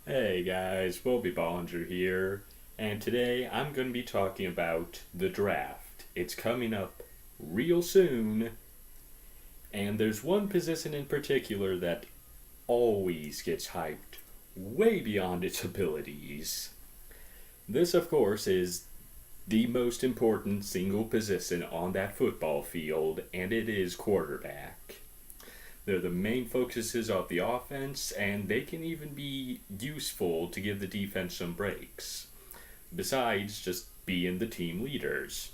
Hey guys, Bobby Bollinger here, and today I'm going to be talking about the draft. It's coming up real soon, and there's one position in particular that always gets hyped way beyond its abilities. This, of course, is the most important single position on that football field, and it is quarterback. They're the main focuses of the offense, and they can even be useful to give the defense some breaks, besides just being the team leaders.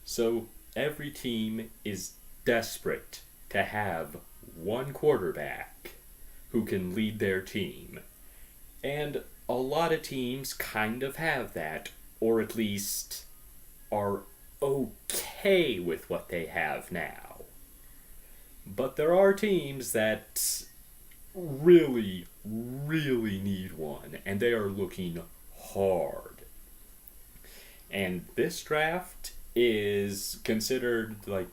So every team is desperate to have one quarterback who can lead their team. And a lot of teams kind of have that, or at least are okay with what they have now. But there are teams that really need one, and they are looking hard. And this draft is considered like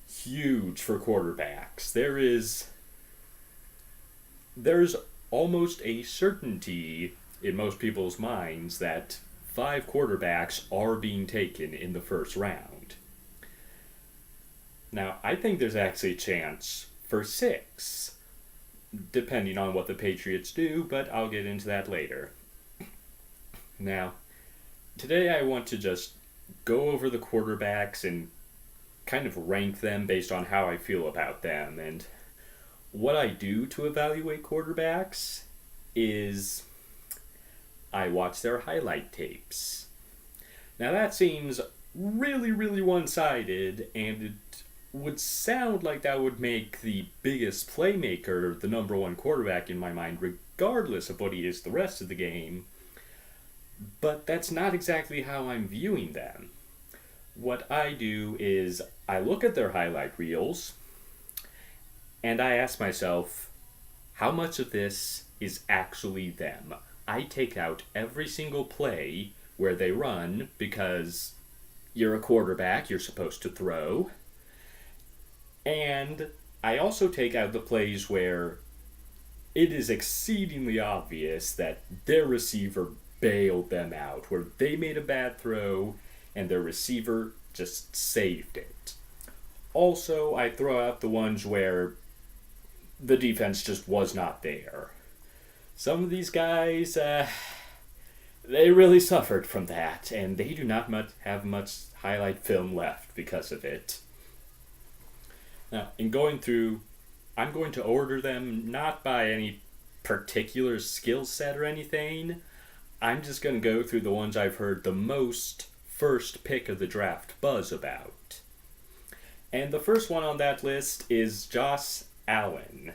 huge for quarterbacks. There's almost a certainty in most people's minds that five quarterbacks are being taken in the first round. Now, I think there's actually a chance for six, depending on what the Patriots do, but I'll get into that later. Now, today I want to just go over the quarterbacks and kind of rank them based on how I feel about them. And what I do to evaluate quarterbacks is I watch their highlight tapes. Now, that seems really one sided, and it would sound like that would make the biggest playmaker the number one quarterback in my mind, regardless of what he is the rest of the game. But that's not exactly how I'm viewing them. What I do is I look at their highlight reels and I ask myself, how much of this is actually them? I take out every single play where they run because you're a quarterback, you're supposed to throw. And I also take out the plays where it is exceedingly obvious that their receiver bailed them out, where they made a bad throw and their receiver just saved it. Also, I throw out the ones where the defense just was not there. Some of these guys, they really suffered from that, and they do not have much highlight film left because of it. Now, in going through, I'm going to order them not by any particular skill set or anything. I'm just going to go through the ones I've heard the most first pick of the draft buzz about. And the first one on that list is Josh Allen,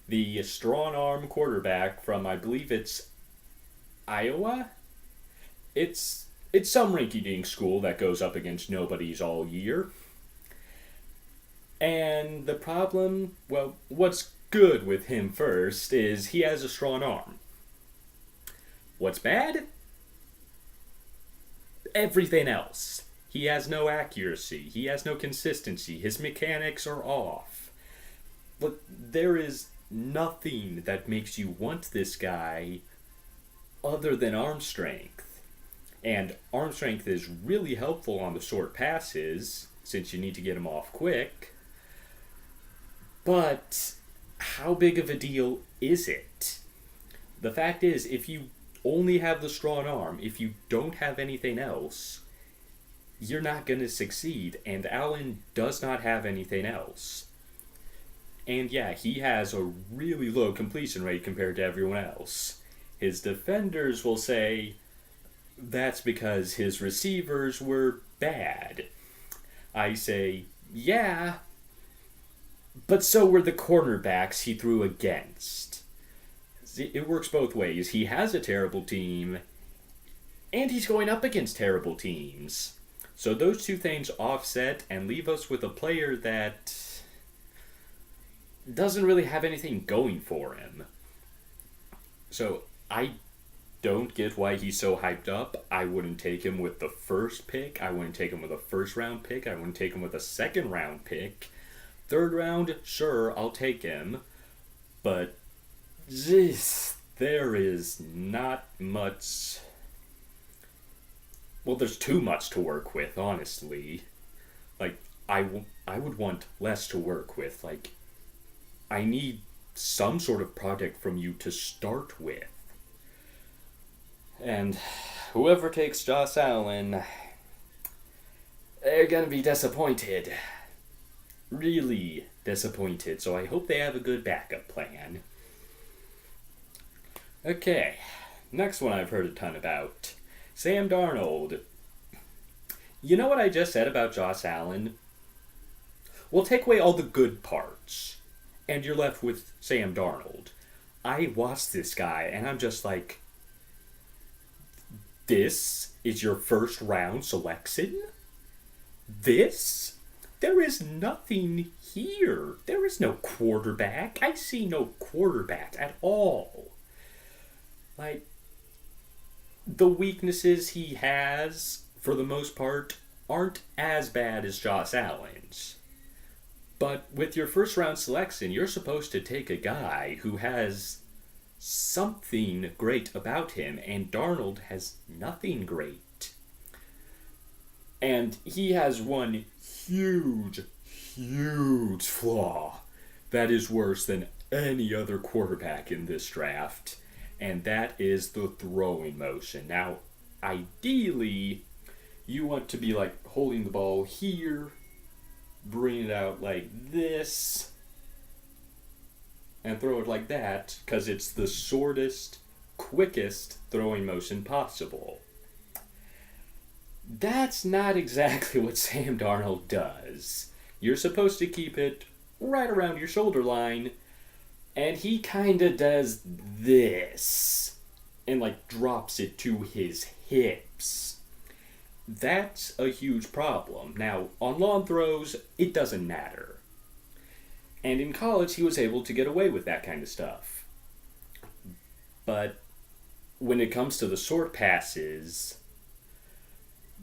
the strong arm quarterback from, I believe it's Iowa? It's some rinky-dink school that goes up against nobodies all year. And the problem, well, what's good with him first is he has a strong arm. What's bad? Everything else. He has no accuracy. He has no consistency. His mechanics are off. But there is nothing that makes you want this guy other than arm strength. And arm strength is really helpful on the short passes, since you need to get him off quick. But how big of a deal is it? The fact is, if you only have the strong arm, if you don't have anything else, you're not going to succeed. And Allen does not have anything else. And yeah, he has a really low completion rate compared to everyone else. His defenders will say that's because his receivers were bad. I say, yeah, but so were the cornerbacks he threw against. It works both ways. He has a terrible team, and he's going up against terrible teams. So those two things offset and leave us with a player that doesn't really have anything going for him. So I don't get why he's so hyped up. I wouldn't take him with the first pick. I wouldn't take him with a first round pick. I wouldn't take him with a second round pick. Third round, sure, I'll take him. But there is not much. Well, there's too much to work with, honestly. Like, I would want less to work with. Like, I need some sort of project from you to start with. And whoever takes Josh Allen, they're gonna be disappointed. Really disappointed, so I hope they have a good backup plan. Okay, next one I've heard a ton about. Sam Darnold. You know what I just said about Josh Allen? Well, take away all the good parts, and you're left with Sam Darnold. I watched this guy, and I'm just like, this is your first round selection? This? There is nothing here. There is no quarterback. I see no quarterback at all. Like, the weaknesses he has, for the most part, aren't as bad as Josh Allen's. But with your first round selection, you're supposed to take a guy who has something great about him, and Darnold has nothing great. And he has one huge, huge flaw that is worse than any other quarterback in this draft, and that is the throwing motion. Now, ideally, you want to be like holding the ball here, bring it out like this, and throw it like that, because it's the shortest, quickest throwing motion possible. That's not exactly what Sam Darnold does. You're supposed to keep it right around your shoulder line, and he kinda does this, and like drops it to his hips. That's a huge problem. Now, on long throws, it doesn't matter. And in college, he was able to get away with that kind of stuff. But when it comes to the short passes,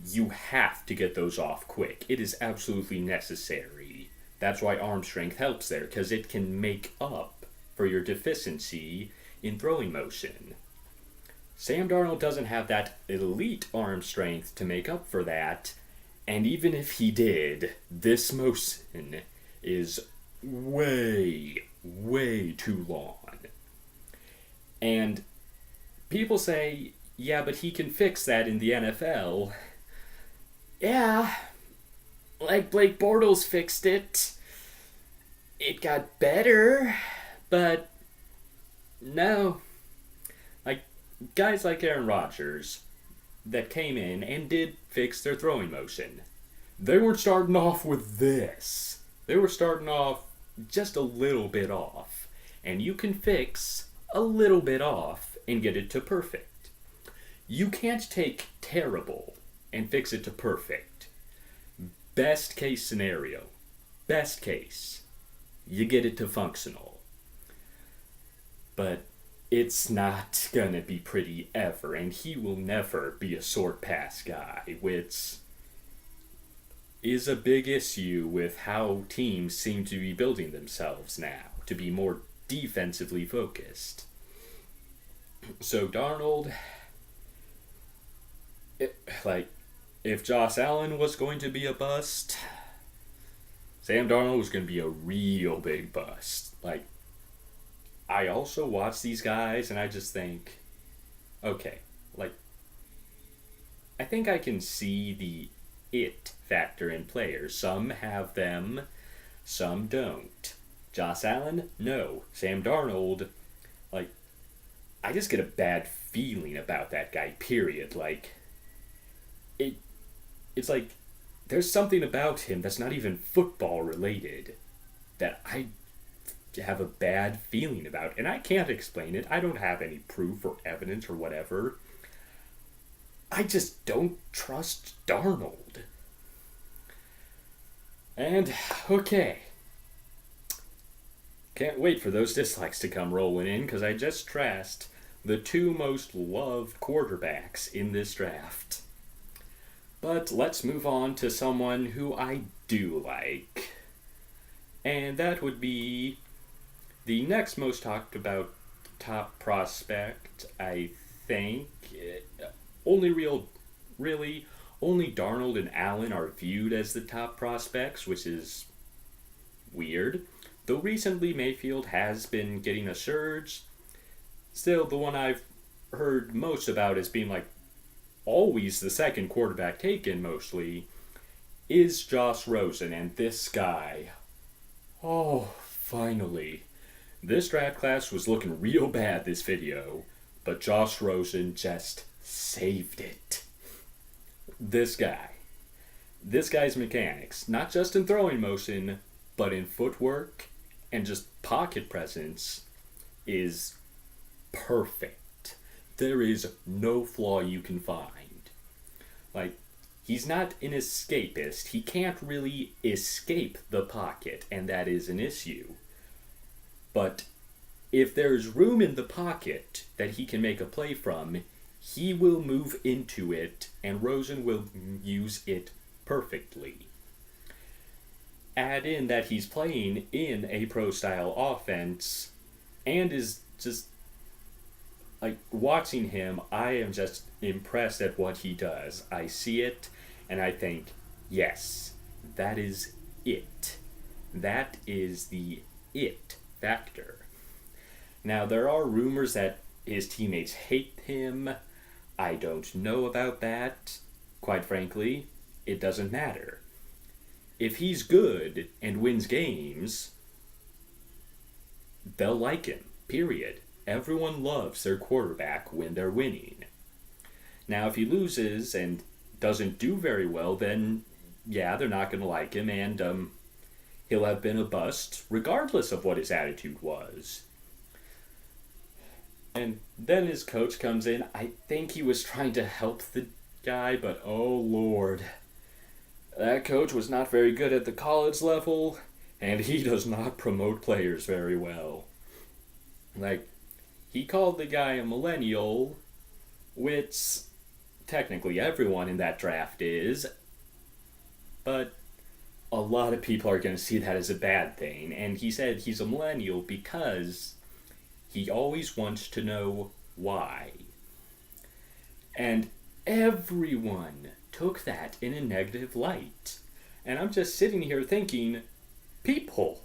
you have to get those off quick. It is absolutely necessary. That's why arm strength helps there, because it can make up for your deficiency in throwing motion. Sam Darnold doesn't have that elite arm strength to make up for that, and even if he did, this motion is way, way too long. And people say, yeah, but he can fix that in the NFL. Yeah, like Blake Bortles fixed it. It got better, but no. Like, guys like Aaron Rodgers that came in and did fix their throwing motion. They weren't starting off with this. They were starting off just a little bit off. And you can fix a little bit off and get it to perfect. You can't take terrible and fix it to perfect. Best case scenario. Best case. You get it to functional. But it's not gonna be pretty ever, and he will never be a short pass guy, which is a big issue with how teams seem to be building themselves now, to be more defensively focused. So Darnold, if Josh Allen was going to be a bust, Sam Darnold was going to be a real big bust. Like, I also watch these guys and I just think, okay, like, I think I can see the it factor in players. Some have them, some don't. Josh Allen, no. Sam Darnold, like, I just get a bad feeling about that guy, period. Like, it's like, there's something about him that's not even football related that I have a bad feeling about, and I can't explain it. I don't have any proof or evidence or whatever. I just don't trust Darnold. And, okay. Can't wait for those dislikes to come rolling in, because I just trashed the two most loved quarterbacks in this draft. But let's move on to someone who I do like. And that would be the next most talked about top prospect, I think. Only really, only Darnold and Allen are viewed as the top prospects, which is weird. Though recently Mayfield has been getting a surge, still the one I've heard most about as being like always the second quarterback taken mostly is Josh Rosen, and this guy. Oh, finally. This draft class was looking real bad this video, but Josh Rosen just saved it. This guy's mechanics, not just in throwing motion, but in footwork and just pocket presence, is perfect. There is no flaw you can find. Like, he's not an escapist. He can't really escape the pocket, and that is an issue. But if there's room in the pocket that he can make a play from, he will move into it, and Rosen will use it perfectly. Add in that he's playing in a pro-style offense, and is just, like, watching him, I am just impressed at what he does. I see it, and I think, yes, that is it. That is the it factor. Now, there are rumors that his teammates hate him. I don't know about that. Quite frankly, it doesn't matter. If he's good and wins games, they'll like him, period. Everyone loves their quarterback when they're winning. Now, if he loses and doesn't do very well, then, yeah, they're not going to like him, and he'll have been a bust, regardless of what his attitude was. And then his coach comes in. I think he was trying to help the guy, but oh lord. That coach was not very good at the college level, and he does not promote players very well. Like, he called the guy a millennial, which technically everyone in that draft is, but a lot of people are going to see that as a bad thing, and he said he's a millennial because he always wants to know why. And everyone took that in a negative light. And I'm just sitting here thinking, people,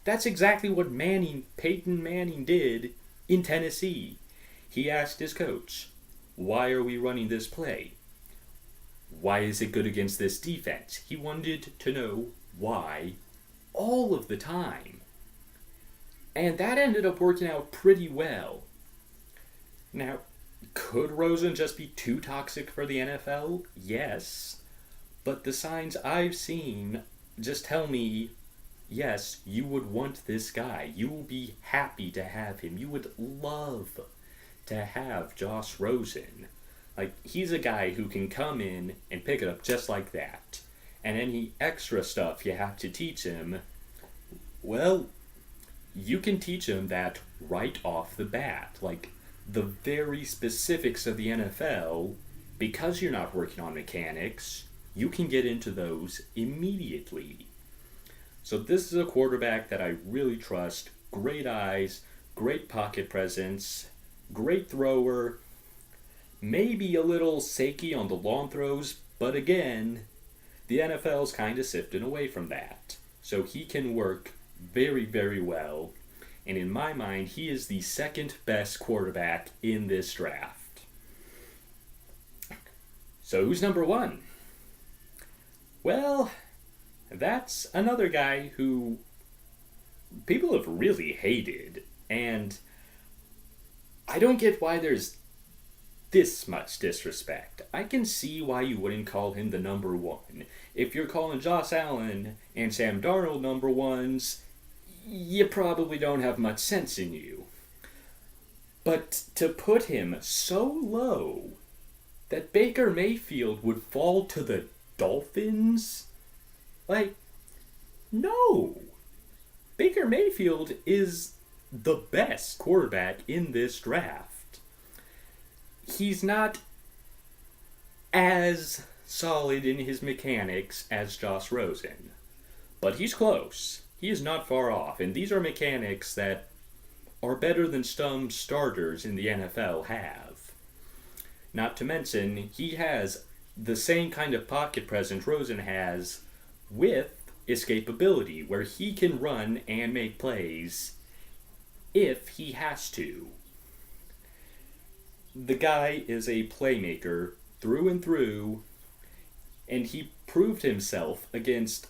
that's exactly what Peyton Manning did in Tennessee. He asked his coach, why are we running this play? Why is it good against this defense? He wanted to know why all of the time. And that ended up working out pretty well. Now, could Rosen just be too toxic for the NFL? Yes. But the signs I've seen just tell me, yes, you would want this guy. You will be happy to have him. You would love to have Josh Rosen. Like, he's a guy who can come in and pick it up just like that. And any extra stuff you have to teach him, well, you can teach him that right off the bat. Like, the very specifics of the NFL, because you're not working on mechanics, you can get into those immediately. So this is a quarterback that I really trust. Great eyes, great pocket presence, great thrower, maybe a little shaky on the long throws, but again, the NFL's kind of sifting away from that. So he can work very, very well. And in my mind, he is the second best quarterback in this draft. So who's number one? Well, that's another guy who people have really hated. And I don't get why there's this much disrespect. I can see why you wouldn't call him the number one. If you're calling Josh Allen and Sam Darnold number ones, you probably don't have much sense in you. But to put him so low that Baker Mayfield would fall to the Dolphins? Like, no. Baker Mayfield is the best quarterback in this draft. He's not as solid in his mechanics as Josh Rosen, but he's close. He is not far off, and these are mechanics that are better than some starters in the NFL have. Not to mention, he has the same kind of pocket presence Rosen has with escapability, where he can run and make plays if he has to. The guy is a playmaker through and through, and he proved himself against,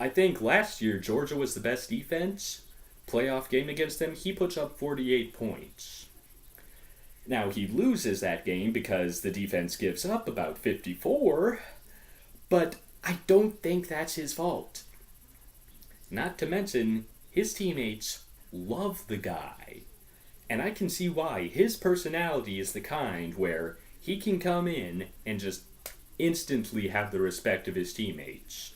I think last year Georgia was the best defense. Playoff game against them, he puts up 48 points. Now, he loses that game because the defense gives up about 54, but I don't think that's his fault. Not to mention, his teammates love the guy. And I can see why. His personality is the kind where he can come in and just instantly have the respect of his teammates.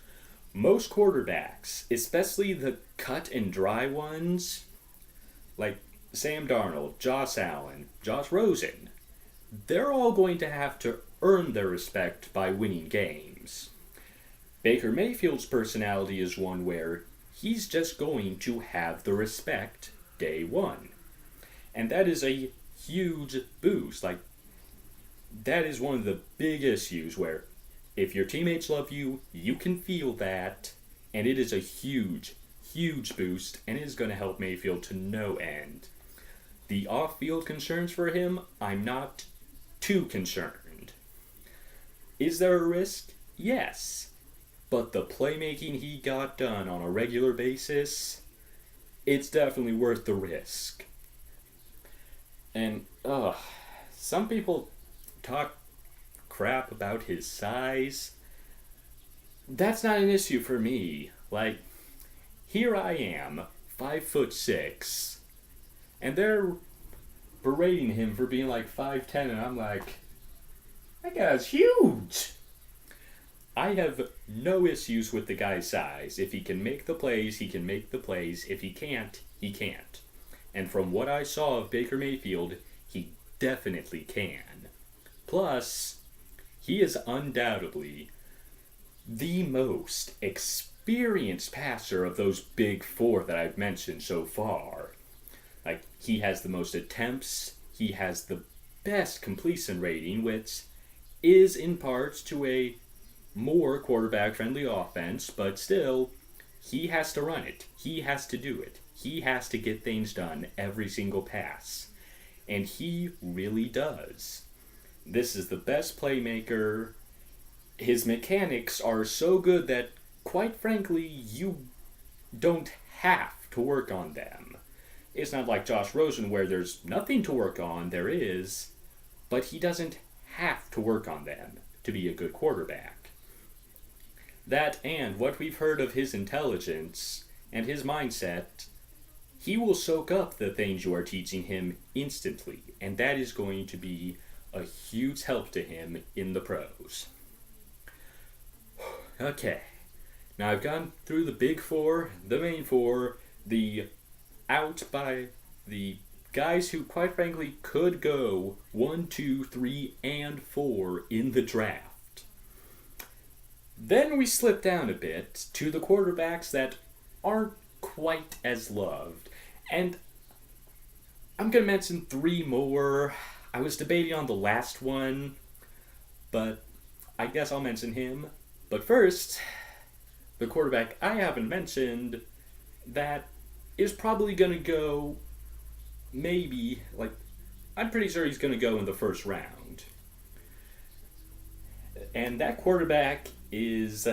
Most quarterbacks, especially the cut and dry ones, like Sam Darnold, Josh Allen, Josh Rosen, they're all going to have to earn their respect by winning games. Baker Mayfield's personality is one where he's just going to have the respect day one. And that is a huge boost. Like, that is one of the big issues where if your teammates love you, you can feel that, and it is a huge, huge boost, and it is going to help Mayfield to no end. The off-field concerns for him, I'm not too concerned. Is there a risk? Yes. But the playmaking he got done on a regular basis, it's definitely worth the risk. And, some people talk crap about his size. That's not an issue for me. Like, here I am, 5'6", and they're berating him for being like 5'10", and I'm like, that guy's huge! I have no issues with the guy's size. If he can make the plays, he can make the plays. If he can't, he can't. And from what I saw of Baker Mayfield, he definitely can. Plus, he is undoubtedly the most experienced passer of those big four that I've mentioned so far. Like, he has the most attempts, he has the best completion rating, which is in parts to a more quarterback-friendly offense, but still, he has to run it. He has to do it. He has to get things done every single pass. And he really does. This is the best playmaker. His mechanics are so good that, quite frankly, you don't have to work on them. It's not like Josh Rosen where there's nothing to work on. There is, but he doesn't have to work on them to be a good quarterback. That and what we've heard of his intelligence and his mindset, he will soak up the things you are teaching him instantly, and that is going to be a huge help to him in the pros. Okay, now I've gone through the big four, the main four, the out by the guys who, quite frankly, could go 1, 2, 3, and 4 in the draft. Then we slip down a bit to the quarterbacks that aren't quite as loved. And I'm going to mention 3 more. I was debating on the last one, but I guess I'll mention him. But first, the quarterback I haven't mentioned that is probably going to go maybe, I'm pretty sure he's going to go in the first round. And that quarterback is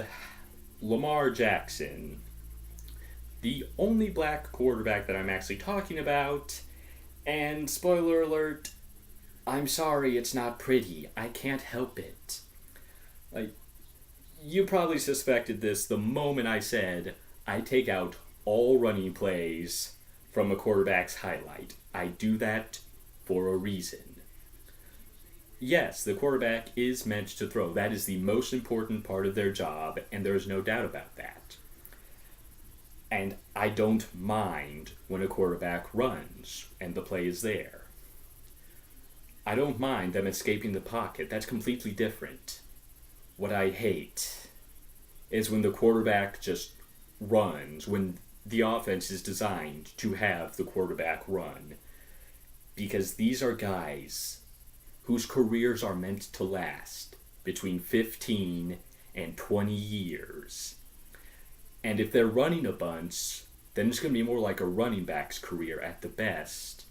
Lamar Jackson. The only black quarterback that I'm actually talking about. And spoiler alert, I'm sorry, it's not pretty. I can't help it. You probably suspected this the moment I said I take out all running plays from a quarterback's highlight. I do that for a reason. Yes, the quarterback is meant to throw. That is the most important part of their job, and there's no doubt about that. And I don't mind when a quarterback runs and the play is there. I don't mind them escaping the pocket. That's completely different. What I hate is when the quarterback just runs, when the offense is designed to have the quarterback run. Because these are guys whose careers are meant to last between 15 and 20 years. And if they're running a bunch, then it's going to be more like a running back's career at the best,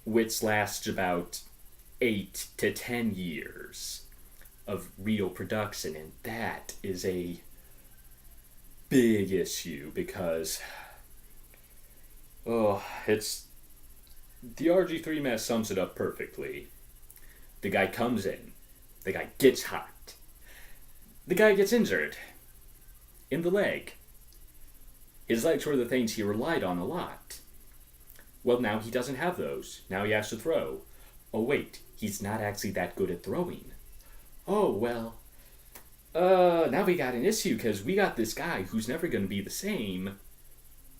which lasts about 8 to 10 years of real production. And that is a big issue because, it's the RG3 mess sums it up perfectly. The guy comes in. The guy gets hot. The guy gets injured. In the leg. His legs were the things he relied on a lot. Well, now he doesn't have those. Now he has to throw. Oh, wait. He's not actually that good at throwing. Oh, well. Now we got an issue because we got this guy who's never going to be the same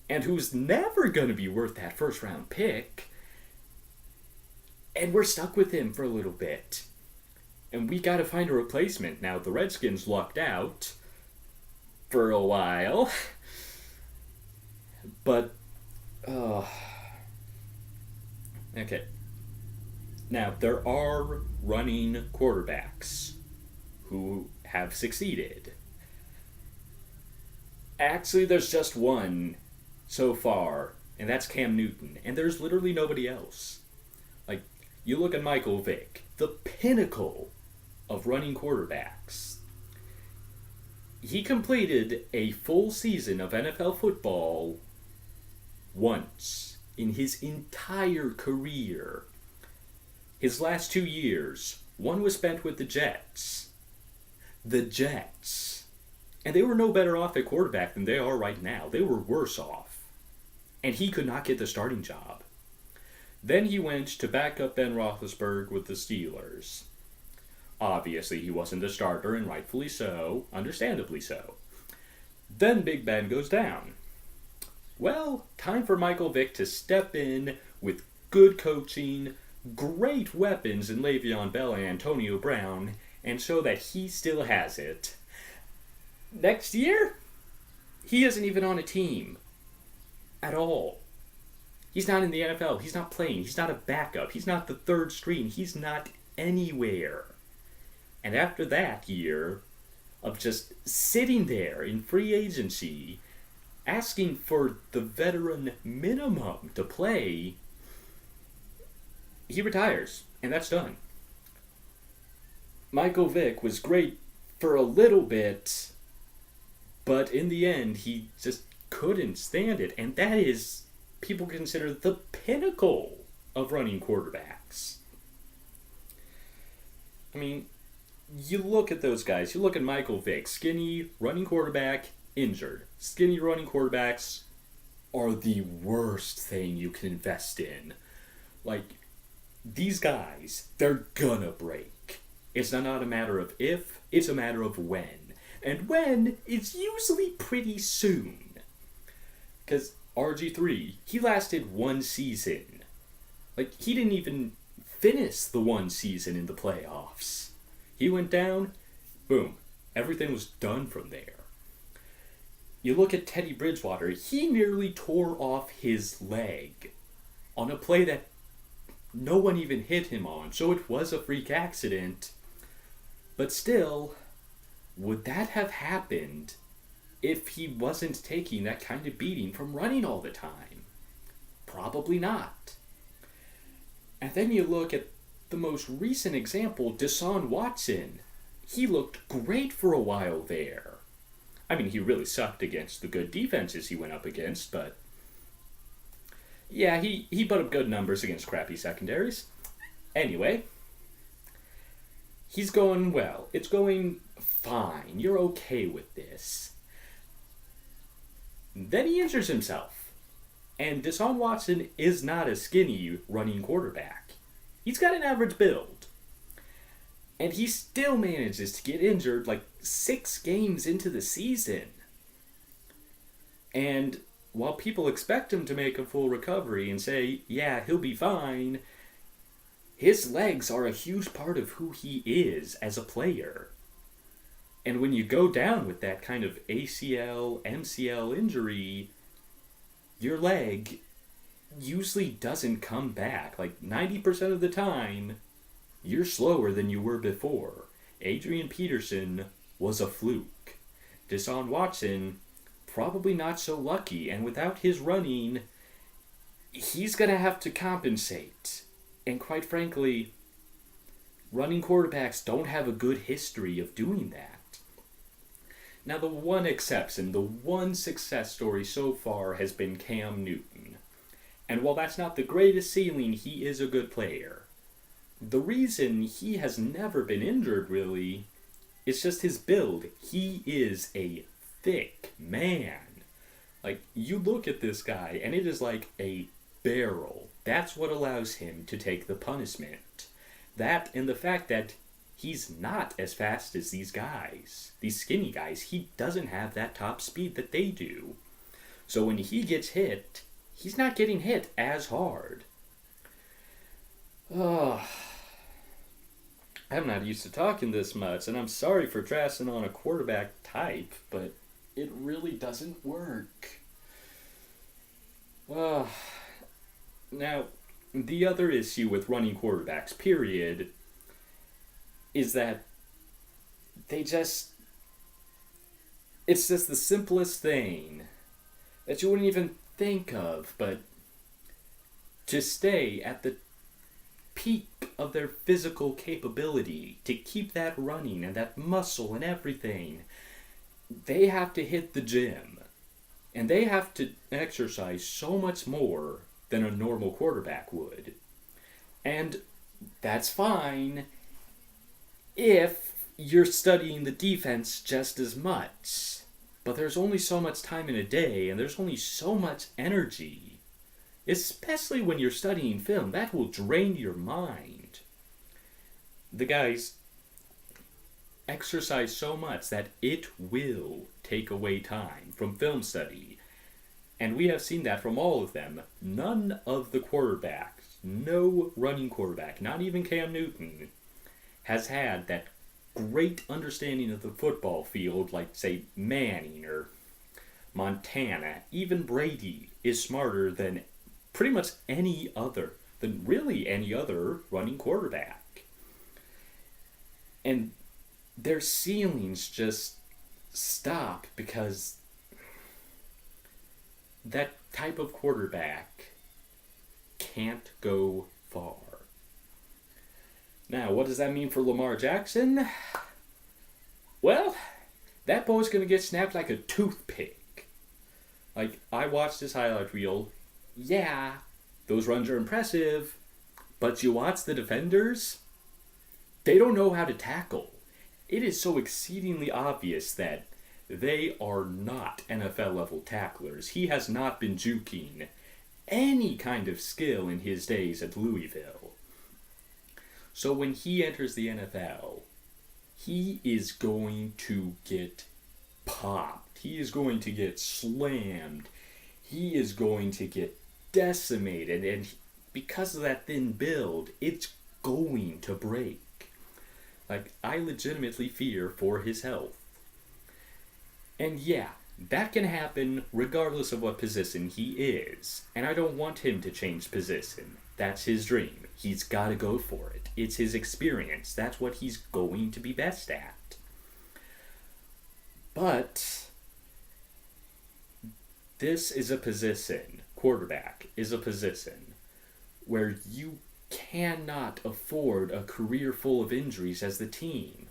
and who's never going to be worth that first round pick. And we're stuck with him for a little bit. And we gotta find a replacement. Now, the Redskins lucked out for a while. But, okay. Now, there are running quarterbacks who have succeeded. Actually, there's just one so far, and that's Cam Newton. And there's literally nobody else. Like, you look at Michael Vick, the pinnacle of running quarterbacks. He completed a full season of NFL football once in his entire career. His last 2 years, one was spent with the Jets. The Jets. And they were no better off at quarterback than they are right now. They were worse off. And he could not get the starting job. Then he went to back up Ben Roethlisberger with the Steelers. Obviously, he wasn't the starter, and rightfully so, understandably so. Then Big Ben goes down. Well, time for Michael Vick to step in with good coaching, great weapons in Le'Veon Bell and Antonio Brown, and show that he still has it. Next year, he isn't even on a team. At all. He's not in the NFL. He's not playing. He's not a backup. He's not the third string. He's not anywhere. And after that year of just sitting there in free agency, asking for the veteran minimum to play, he retires. And that's done. Michael Vick was great for a little bit, but in the end, he just couldn't stand it. And that is, people consider the pinnacle of running quarterbacks. I mean, you look at those guys. You look at Michael Vick, skinny, running quarterback, injured. Skinny running quarterbacks are the worst thing you can invest in. Like, these guys, they're gonna break. It's not a matter of if, it's a matter of when. And when is usually pretty soon. Because RG3, he lasted one season. Like, he didn't even finish the one season in the playoffs. He went down, boom, everything was done from there. You look at Teddy Bridgewater, he nearly tore off his leg on a play that no one even hit him on, so it was a freak accident. But still, would that have happened if he wasn't taking that kind of beating from running all the time? Probably not. And then you look at the most recent example, Deshaun Watson. He looked great for a while there. I mean, he really sucked against the good defenses he went up against, but yeah, he put up good numbers against crappy secondaries. Anyway, he's going well. It's going fine. You're okay with this. Then he injures himself. And Deshaun Watson is not a skinny running quarterback. He's got an average build. And he still manages to get injured like 6 games into the season. And while people expect him to make a full recovery and say, yeah, he'll be fine, his legs are a huge part of who he is as a player. And when you go down with that kind of ACL, MCL injury, your leg usually doesn't come back. Like 90% of the time, you're slower than you were before. Adrian Peterson was a fluke. Deshaun Watson, probably not so lucky, and without his running, he's going to have to compensate. And quite frankly, running quarterbacks don't have a good history of doing that. Now, the one exception, the one success story so far has been Cam Newton. And while that's not the greatest ceiling, he is a good player. The reason he has never been injured, really, is just his build. He is a thick man. Like, you look at this guy, and it is like a barrel. That's what allows him to take the punishment. That and the fact that he's not as fast as these guys. These skinny guys, he doesn't have that top speed that they do. So when he gets hit, he's not getting hit as hard. I'm not used to talking this much, and I'm sorry for trashing on a quarterback type, but it really doesn't work. Now, the other issue with running quarterbacks, period, is that it's just the simplest thing that you wouldn't even think of, but to stay at the peak of their physical capability, to keep that running and that muscle and everything, they have to hit the gym. And they have to exercise so much more than a normal quarterback would. And that's fine if you're studying the defense just as much. But there's only so much time in a day, and there's only so much energy. Especially when you're studying film, that will drain your mind. The guys exercise so much that it will take away time from film study. And we have seen that from all of them. None of the quarterbacks, no running quarterback, not even Cam Newton, has had that great understanding of the football field like, say, Manning or Montana. Even Brady is smarter than pretty much any other running quarterback. And their ceilings just stop because that type of quarterback can't go far. Now, what does that mean for Lamar Jackson? Well, that boy's going to get snapped like a toothpick. Like, I watched his highlight reel. Yeah, those runs are impressive, but you watch the defenders? They don't know how to tackle. It is so exceedingly obvious that they are not NFL level tacklers. He has not been juking any kind of skill in his days at Louisville. So when he enters the NFL, he is going to get popped. He is going to get slammed. He is going to get decimated. And because of that thin build, it's going to break. Like, I legitimately fear for his health. And yeah, that can happen regardless of what position he is. And I don't want him to change position. That's his dream. He's got to go for it. It's his experience. That's what he's going to be best at. But this is a position, quarterback is a position, where you cannot afford a career full of injuries as the team.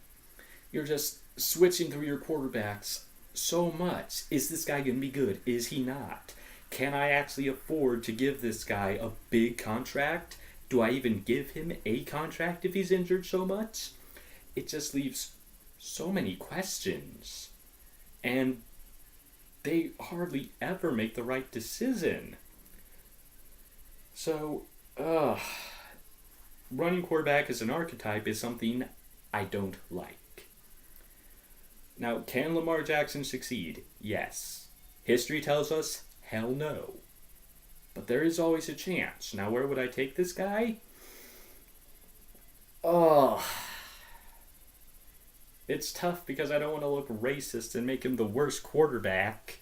You're just switching through your quarterbacks so much. Is this guy going to be good? Is he not? Can I actually afford to give this guy a big contract? Do I even give him a contract if he's injured so much? It just leaves so many questions. And they hardly ever make the right decision. So, running quarterback as an archetype is something I don't like. Now, can Lamar Jackson succeed? Yes. History tells us, hell no. But there is always a chance. Now, where would I take this guy? It's tough because I don't want to look racist and make him the worst quarterback.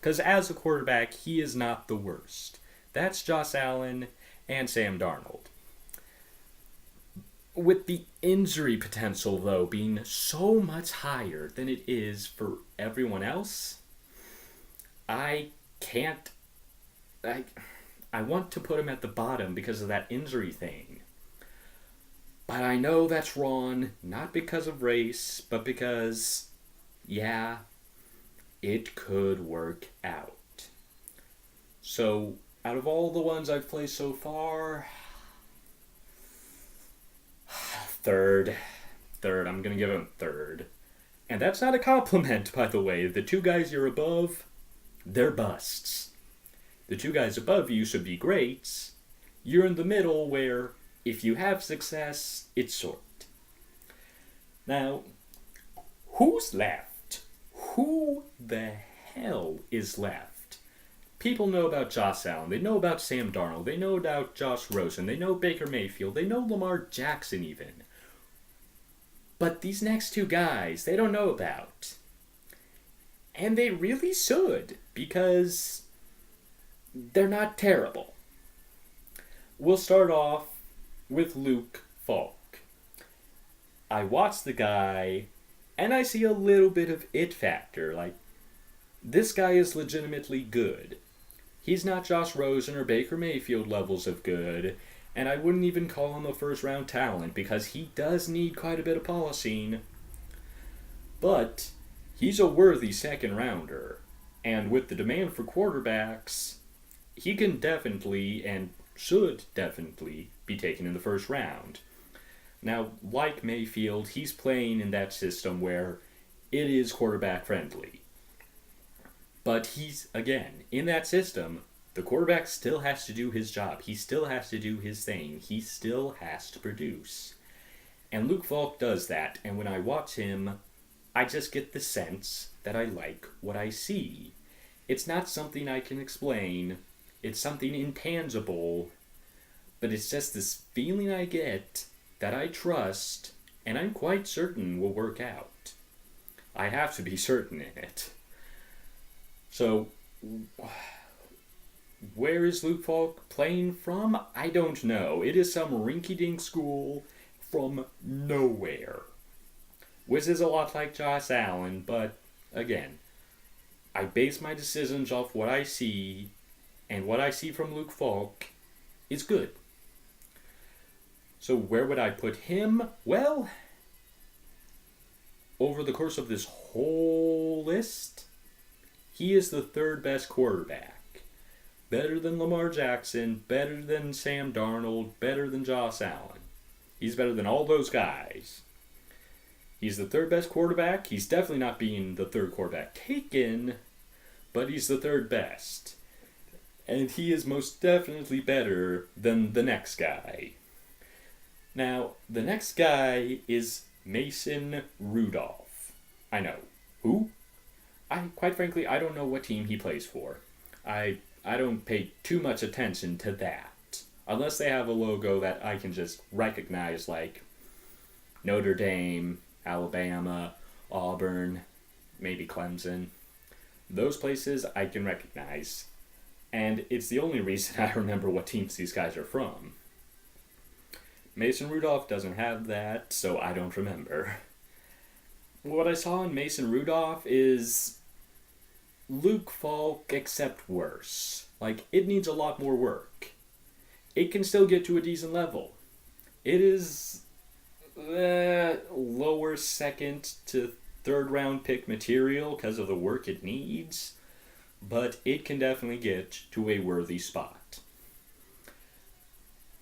Because as a quarterback, he is not the worst. That's Josh Allen and Sam Darnold. With the injury potential, though, being so much higher than it is for everyone else, I can't. I want to put him at the bottom because of that injury thing. But I know that's wrong, not because of race, but because, yeah, it could work out. So, out of all the ones I've played so far, third. I'm going to give him third. And that's not a compliment, by the way. The two guys you're above, they're busts. The two guys above you should be greats. You're in the middle where, if you have success, it's short. Now, who's left? Who the hell is left? People know about Josh Allen. They know about Sam Darnold. They know about Josh Rosen. They know Baker Mayfield. They know Lamar Jackson even. But these next two guys, they don't know about. And they really should, because they're not terrible. We'll start off with Luke Falk. I watch the guy, and I see a little bit of it factor. Like, this guy is legitimately good. He's not Josh Rosen or Baker Mayfield levels of good, and I wouldn't even call him a first-round talent because he does need quite a bit of polishing. But he's a worthy second-rounder, and with the demand for quarterbacks, he can definitely and should definitely be taken in the first round. Now, like Mayfield, he's playing in that system where it is quarterback-friendly. But he's, again, in that system, the quarterback still has to do his job. He still has to do his thing. He still has to produce. And Luke Falk does that, and when I watch him, I just get the sense that I like what I see. It's not something I can explain. It's something intangible. But it's just this feeling I get that I trust, and I'm quite certain will work out. I have to be certain in it. So, where is Luke Falk playing from? I don't know. It is some rinky-dink school from nowhere. Which is a lot like Josh Allen, but again, I base my decisions off what I see, and what I see from Luke Falk is good. So where would I put him? Well, over the course of this whole list, he is the third best quarterback. Better than Lamar Jackson, better than Sam Darnold, better than Josh Allen. He's better than all those guys. He's the third best quarterback. He's definitely not being the third quarterback taken, but he's the third best. And he is most definitely better than the next guy. Now, the next guy is Mason Rudolph. I know. Who? Quite frankly, I don't know what team he plays for. I don't pay too much attention to that. Unless they have a logo that I can just recognize, like Notre Dame, Alabama, Auburn, maybe Clemson. Those places I can recognize. And it's the only reason I remember what teams these guys are from. Mason Rudolph doesn't have that, so I don't remember. What I saw in Mason Rudolph is Luke Falk, except worse. Like, it needs a lot more work. It can still get to a decent level. It is lower second to third round pick material because of the work it needs, but it can definitely get to a worthy spot.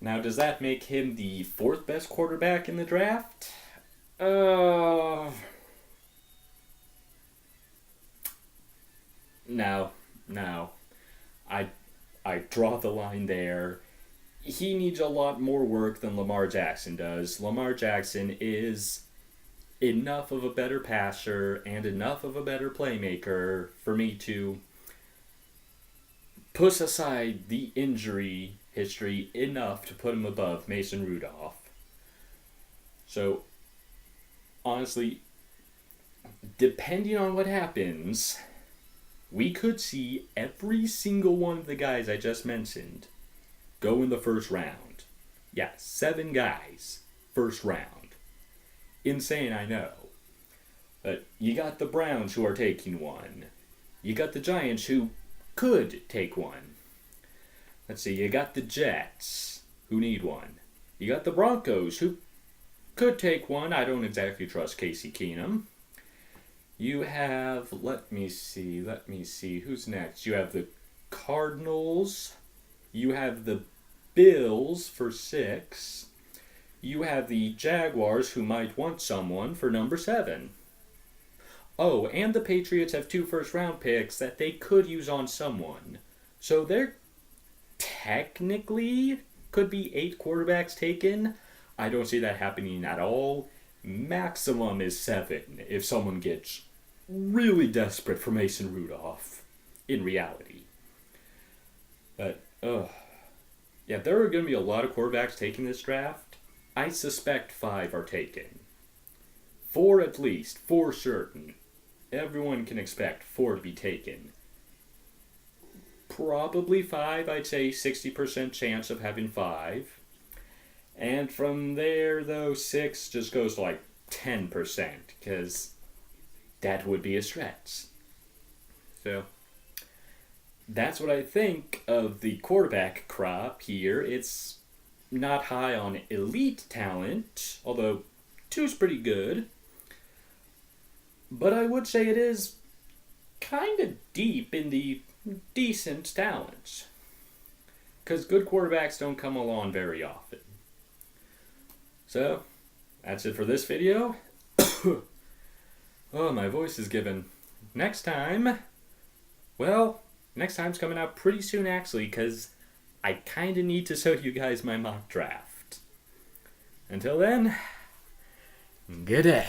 Now, does that make him the fourth best quarterback in the draft? No. I draw the line there. He needs a lot more work than Lamar Jackson does. Lamar Jackson is enough of a better passer and enough of a better playmaker for me to push aside the injury history enough to put him above Mason Rudolph. So, honestly, depending on what happens, we could see every single one of the guys I just mentioned go in the first round. Yeah, 7 guys, first round. Insane, I know. But you got the Browns who are taking one. You got the Giants who could take one. Let's see, you got the Jets who need one. You got the Broncos who could take one. I don't exactly trust Casey Keenum. You have, let me see, who's next? You have the Cardinals. You have the Bills for 6. You have the Jaguars who might want someone for number 7. Oh, and the Patriots have 2 first-round picks that they could use on someone. So there technically could be 8 quarterbacks taken. I don't see that happening at all. Maximum is 7 if someone gets really desperate for Mason Rudolph in reality. But, yeah, there are going to be a lot of quarterbacks taking this draft. I suspect 5 are taken. 4 at least, for certain. Everyone can expect 4 to be taken. Probably 5, I'd say 60% chance of having 5. And from there, though, 6 just goes to like 10%, because that would be a stretch. So, that's what I think of the quarterback crop here. It's not high on elite talent, although 2's pretty good. But I would say it is kind of deep in the decent talents. Because good quarterbacks don't come along very often. So, that's it for this video. Oh, my voice is giving. Next time's coming out pretty soon actually, because I kind of need to show you guys my mock draft. Until then, good day.